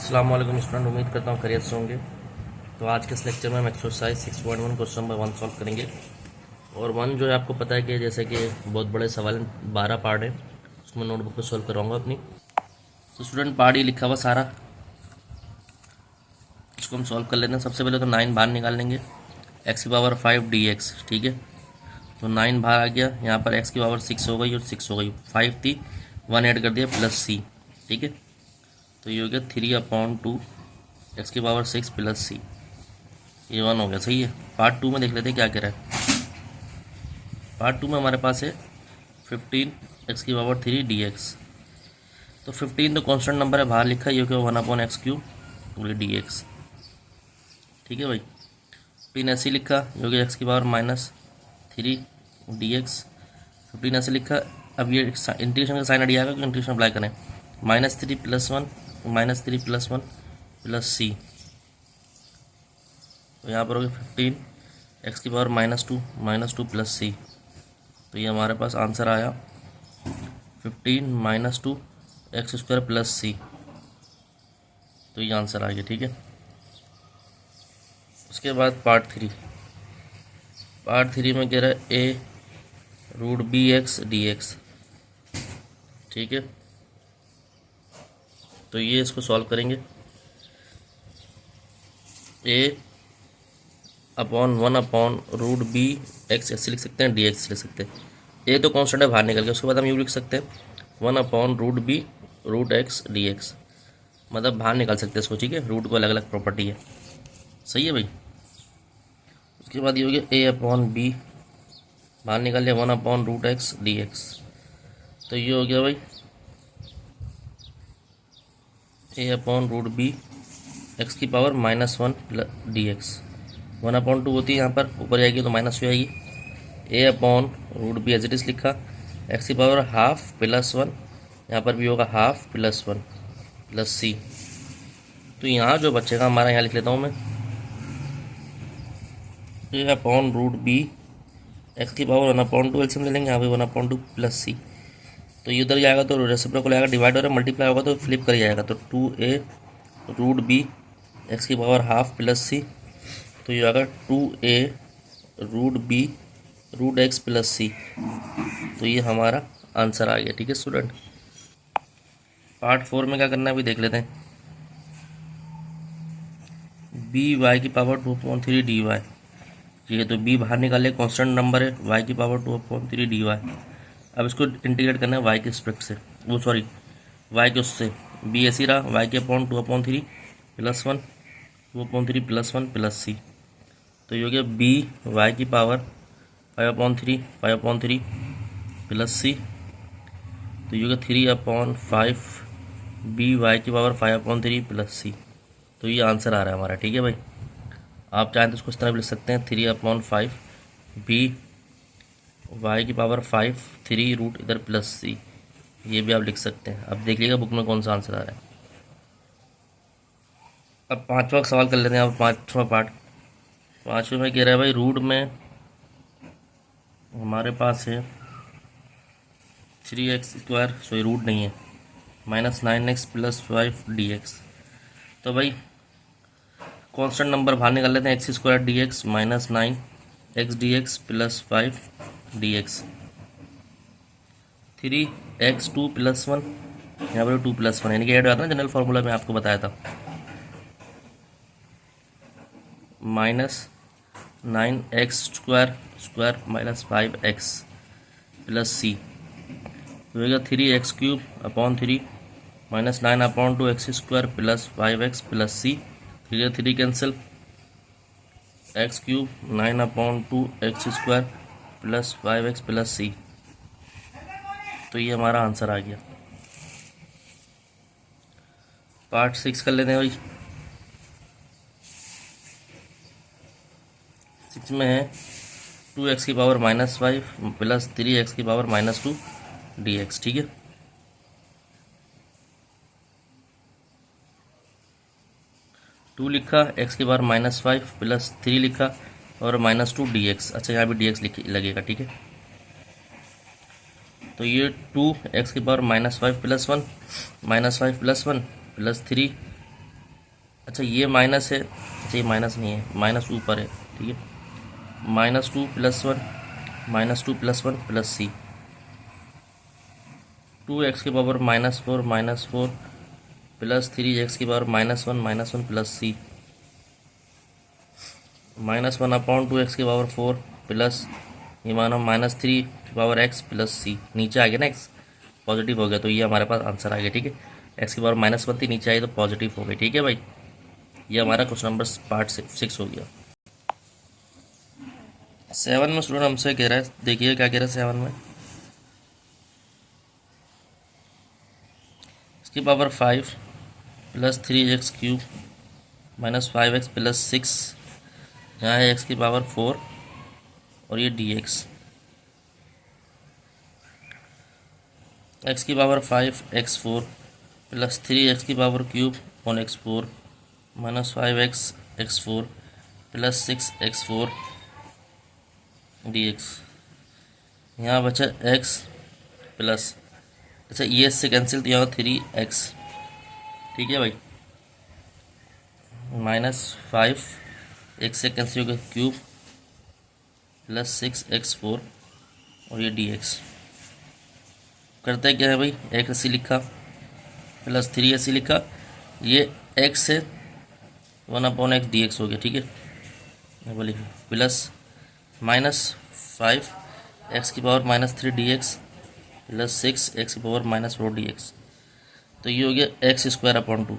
अस्सलाम वालेकुम स्टूडेंट, उम्मीद करता हूँ खैरियत से होंगे। तो आज के इस लेक्चर में हम एक्सरसाइज 6.1 क्वेश्चन नंबर 1 सॉल्व करेंगे। और 1 जो है आपको पता है कि जैसे कि बहुत बड़े सवाल 12 पार्ट है, उसको मैं नोटबुक पे सॉल्व कराऊंगा अपनी। तो स्टूडेंट पार्ट ही लिखा हुआ सारा, इसको हम सॉल्व कर लेते हैं। सबसे पहले तो 9 बाहर निकाल लेंगे, एक्स की पावर 5 dx, ठीक है। तो 9 बाहर आ गया, यहाँ पर एक्स की पावर 6 हो गई और 6 हो गई, 5 थी, 1 ऐड कर दिया प्लस सी, ठीक है। तो ये हो गया 3/2 एक्स की पावर 6 प्लस सी, ये 1 हो गया, सही है। पार्ट 2 में देख लेते हैं क्या कह रहा है। पार्ट 2 में हमारे पास है 15 एक्स की पावर 3 dx। तो 15 तो कांस्टेंट नंबर है, बाहर लिखा है, ये क्या 1/x³ बोले dx, ठीक है भाई। 15 ऐसे लिखा, जो कि एक्स की पावर -3 dx। 15 ऐसे लिखा। अब ये इंटीग्रेशन का साइन हट जाएगा, क्योंकि इंटीग्रेशन अप्लाई करें। -3 + 1 -3 + 1 प्लस सी, तो यहाँ पर हो गया 15 एक्स की पावर -2 प्लस सी। तो ये हमारे पास आंसर आया 15 - 2 x² प्लस सी। तो ये आंसर आ गया, ठीक है। उसके बाद पार्ट 3 में कह रहा है a√bx dx, ठीक है। तो ये इसको सॉल्व करेंगे। a/1/√bx ऐसे लिख सकते हैं, dx लिख सकते हैं। ए तो कांस्टेंट है, बाहर निकल गया। उसके बाद हम यूँ लिख सकते हैं 1/√b√x dx, मतलब बाहर निकाल सकते हैं इसको, ठीक है। रूट को अलग अलग प्रॉपर्टी है, सही है भाई। उसके बाद ये हो गया a/b, बाहर निकाल लिया 1/√x dx। तो ये हो गया भाई a/√b एक्स की पावर -1 dx। 1/2 होती है, यहाँ पर ऊपर जाएगी तो माइनस हो जाएगी। a/√b एज इट इज लिखा, एक्स की पावर ½ + 1, यहाँ पर भी होगा ½ + 1 प्लस सी। तो यहाँ जो बचेगा हमारा, यहाँ लिख लेता हूँ मैं a/√b एक्स की पावर 1/2 एलसीएम ले लेंगे, यहाँ पे 1/2 प्लस सी। तो ये उधर जाएगा तो रेसिप्रोकल आएगा, डिवाइड हो रहा है, मल्टीप्लाई होगा तो फ्लिप कर जाएगा। तो 2a√b एक्स की पावर ½ प्लस सी। तो ये आएगा 2a√b√x प्लस सी। तो ये हमारा आंसर आ गया, ठीक है स्टूडेंट। पार्ट 4 में क्या करना है अभी देख लेते हैं। by की पावर 2/3 dy, ठीक है। तो b बाहर निकाले, कांस्टेंट नंबर है, y की पावर 2/3 dy। अब इसको इंटीग्रेट करना है y के रिस्पेक्ट से, वो सॉरी y के उससे। b ऐसी रहा, y के अपॉन 2/3 + 1 2/3 + 1 प्लस सी। तो ये हो गया b y की पावर 5/3 प्लस सी। तो ये हो गया 3/5 b y की पावर 5/3 प्लस सी। तो ये आंसर आ रहा है हमारा, ठीक है भाई। आप चाहें तो इसको इस तरह भी लिख सकते हैं 3/5 b y की पावर 5 3 रूट इधर प्लस सी, ये भी आप लिख सकते हैं। अब देख लीजिएगा बुक में कौन सा आंसर आ रहा है। अब 5वां सवाल कर लेते हैं। अब 5वां पार्ट, 5वें में कह रहा है भाई, रूट में हमारे पास है 3x², सॉरी रूट नहीं है, -9x + 5 dx। तो भाई कांस्टेंट नंबर बाहर निकाल लेते हैं, x² dx -9x dx + 5 dx। 3x2 + 1, यहाँ पर 2 + 1 यानी कि ऐड आता है ना, जनरल फार्मूला में आपको बताया था, -9x² - 5x प्लस सी। तो होगा 3x³ -9/2 x² + 5x plus C. 3 cancel, x³ 9/2 x² + 5x plus C. तो ये हमारा आंसर आ गया। पार्ट 6 कर लेते हैं भाई। 6 में है 2x की पावर -5 + 3x की पावर -2 dx, ठीक है। टू लिखा, x की पावर -5 + 3 लिखा और -2 dx। अच्छा, यहाँ भी dx लगेगा, ठीक है। तो ये 2x की पावर -5 + 1 -5 + 1 + 3 अच्छा ये माइनस है, अच्छा ये माइनस नहीं है, माइनस ऊपर है, ठीक है। -2 + 1 -2 + 1 प्लस सी, 2x की पावर -4 प्लस 3x की पावर -1 प्लस सी, -1/2x की पावर 4 प्लस ये मानो -3 की पावर x प्लस सी, नीचे आ गया ना x पॉजिटिव हो गया, तो ये हमारे पास आंसर आ गया, ठीक है। x की पावर -1 थी, नीचे आई तो पॉजिटिव हो गई, ठीक है भाई। ये हमारा क्वेश्चन नंबर पार्ट 6 हो गया। 7 में स्टूडेंट हमसे कह रहा है, देखिए क्या कह रहा है 7 में, इसकी power 5 plus 3x³ -5x plus 6, यहाँ है x की पावर 4 और ये dx, x की पावर 5x4 प्लस 3x की power cube on x4 -5x x4 plus 6x4 dx, यहाँ बचा x प्लस, अच्छा ये इससे कैंसिल, तो यहाँ 3x, ठीक है भाई, -5 x से कैंसिल हो गया क्यूब प्लस 6x4 और ये dx, करते क्या है भाई, x ऐसी लिखा प्लस 3 ऐसी लिखा, ये x है 1/x dx हो गया, ठीक है, बोलिए प्लस -5 x की पावर -3 dx प्लस 6 x की पावर -4 dx, तो ये हो गया x²/2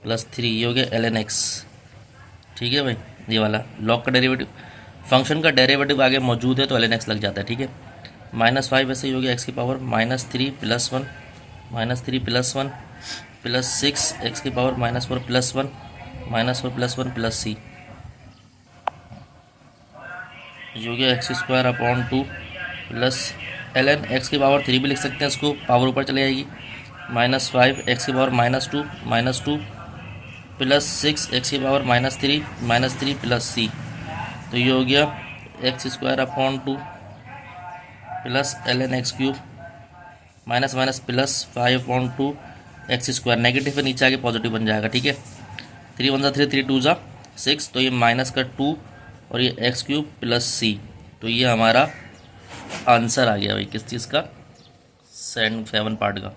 प्लस 3, ये हो गया ln x, ठीक है भाई। ये वाला लॉग का डेरिवेटिव, फंक्शन का डेरिवेटिव आगे मौजूद है तो ln x लग जाता है, ठीक है। -5 ऐसे ही हो गया x की पावर -3 + 1 -3 + 1 प्लस 6 x की पावर -4 + 1 -4 + 1 प्लस c, जो गया x²/2 प्लस ln x की पावर 3 भी लिख सकते हैं, इसको पावर ऊपर चले जाएगी, -5 x की पावर -2 प्लस 6 x की पावर -3 प्लस c, तो ये हो गया x²/2 plus ln x³ minus minus plus 5/2 x², negative है नीचे आके पॉजिटिव बन जाएगा, ठीक है। 3 × 1 = 3 3 × 2 = 6, तो ये माइनस का 2 और ये x³ प्लस c, तो ये हमारा आंसर आ गया भाई किस चीज़ का, 7 पार्ट का।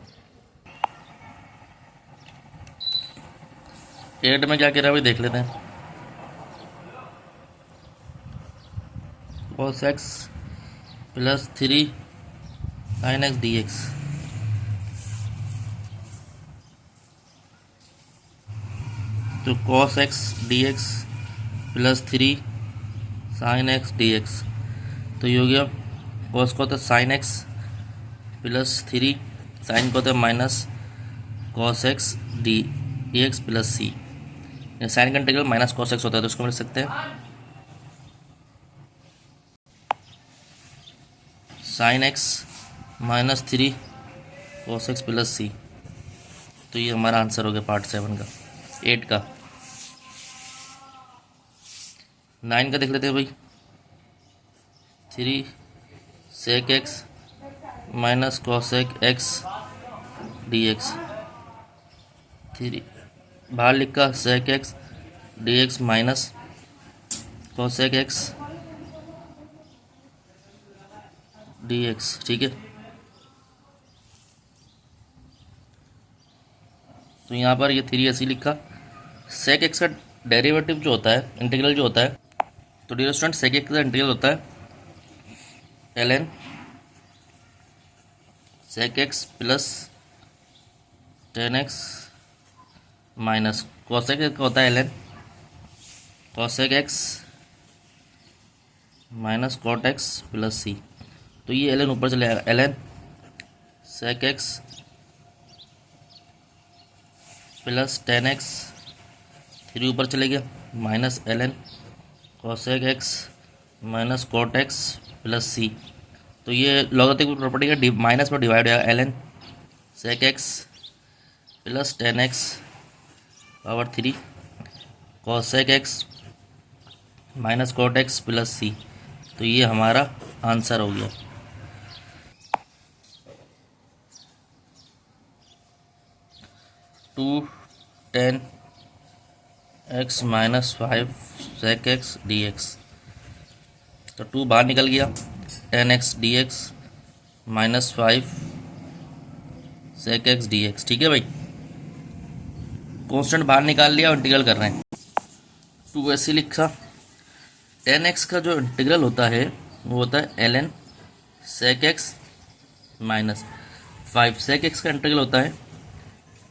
8 में क्या कह रहा है भाई देख लेते हैं, cos x plus 3 sin x dx, तो cos x dx plus 3 sin x dx, तो ये हो गया cos को होता है sin x प्लस 3 sin को होता है minus cos x dx plus c, sine का इंटीग्रल माइनस cos x होता है, तो इसको मिल सकते हैं sin x -3 cos x plus c, तो ये हमारा आंसर हो गया पार्ट 7 का। 8 का 9 का देख लेते हैं भाई, 3 sec x minus cos x dx, 3 बाहर लिखा sec x dx minus cos x dx, ठीक है। तो यहाँ पर ये 3 ऐसी लिखा, sec x का डेरिवेटिव जो होता है, इंटीग्रल जो होता है, तो डियर स्टूडेंट sec x का इंटीग्रल होता है ln sec x plus tan x minus cos x का होता है ln cos x minus cot x plus c, तो ये ln ऊपर चले आएगा, ln sec x plus tan x, 3 ऊपर चले गया, minus ln cos x minus cot x plus c, तो ये लॉगरिथमिक प्रॉपर्टी का माइनस में डिवाइड होगा, ln sec x plus tan x power 3 cos x minus cot x plus c, तो ये हमारा आंसर हो गया। Two 10 x minus 5 sec x d x. तो 2 बाहर निकल गया, 10x d x minus 5 sec x d x. ठीक है भाई, कॉन्स्टेंट बाहर निकाल लिया और इंटीग्रल कर रहे हैं। 2 ऐसे लिखा। 10x का जो इंटीग्रल होता है वो होता है ln sec x minus 5 sec x का इंटीग्रल होता है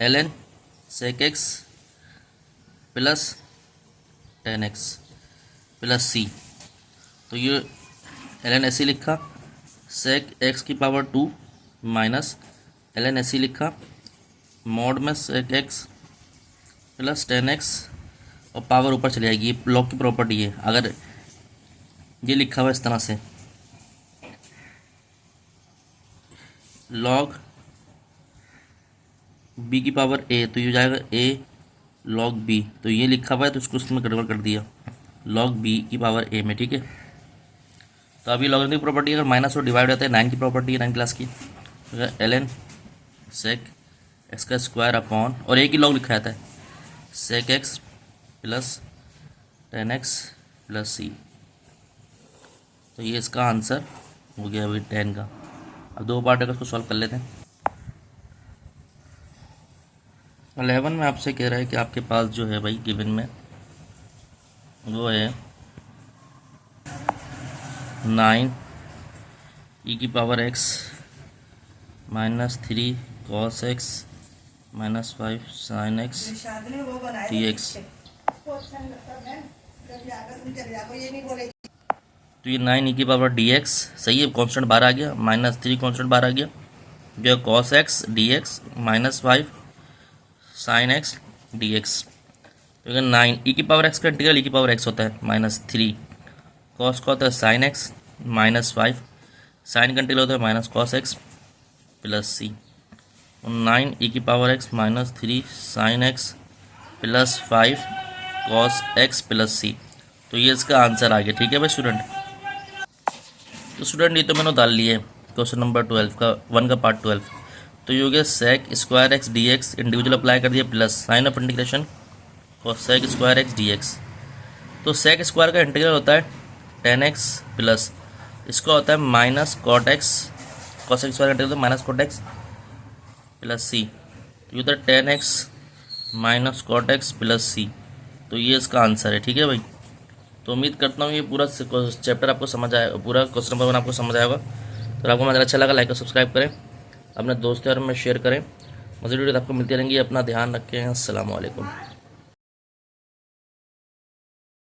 ln sec x plus 10x plus c। तो ये ln ऐसे लिखा, सेक एक्स की पावर 2 माइनस ln ऐसे लिखा, मॉड में सेक एक्स प्लस 10x और पावर ऊपर चली जाएगी। ये लॉग की प्रॉपर्टी है। अगर ये लिखा हुआ इस तरह से लॉग b की पावर a, तो ये हो जाएगा a लॉग b। तो ये लिखा हुआ है तो इसको उसमें कन्वर्ट कर दिया लॉग b की पावर a में। ठीक है, तो अभी लॉगरिथमिक प्रॉपर्टी अगर माइनस और डिवाइड होता है 9 की प्रॉपर्टी है 9 क्लास की। ln सेक एक्स का स्क्वायर अपॉन और एक ही लॉग लिखा जाता है sec x plus 10x plus c। तो ये इसका आंसर हो गया अभी 10 का। अब 2 पार्ट अगर इसको सॉल्व कर लेते हैं। 11 में आपसे कह रहा है कि आपके पास जो है भाई गिवन में वो है 9 e की power x minus 3 cos x minus 5 sin x dx। तो ये 9 e की पावर dx सही है, कांस्टेंट बाहर आ गया, माइनस 3 कांस्टेंट बाहर आ गया, जो है cos x dx minus 5 sin x dx। तो अगर 9 e की पावर x का इंटीग्रल e की पावर x होता है माइनस 3, cos का होता है sin x माइनस 5, sin का इंटीग्रल होता है minus cos x plus c। 9 e की power x minus 3 sin x plus 5 cos x plus c। तो ये इसका आंसर आ गया। ठीक है भाई स्टूडेंट, तो स्टूडेंट ये तो मैंने डाल लिया है क्वेश्चन नंबर 12 का 1 का पार्ट 12। तो ये हो गया sec square x d x, individual apply कर दिया प्लस साइन ऑफ इंटीग्रेशन और sec square x d x. तो सेक स्क्वायर का इंटीग्रल होता है 10x प्लस इसका होता है minus cot x, cos x square का integral minus cot x plus C. तो ये होता है 10x minus cot x plus C. तो ये इसका आंसर है। ठीक है भाई, तो उम्मीद करता हूँ ये पूरा चैप्टर आपको समझ आया, पूरा क्वेश्चन नंबर 1 आपको समझ आएगा। तो आपको मज़ा अच्छा लगा लाइक और सब्सक्राइब करें, अपने दोस्तों और में शेयर करें। मज़ीद वीडियो आपको मिलती रहेंगी। अपना ध्यान रखें। अस्सलाम वालेकुम।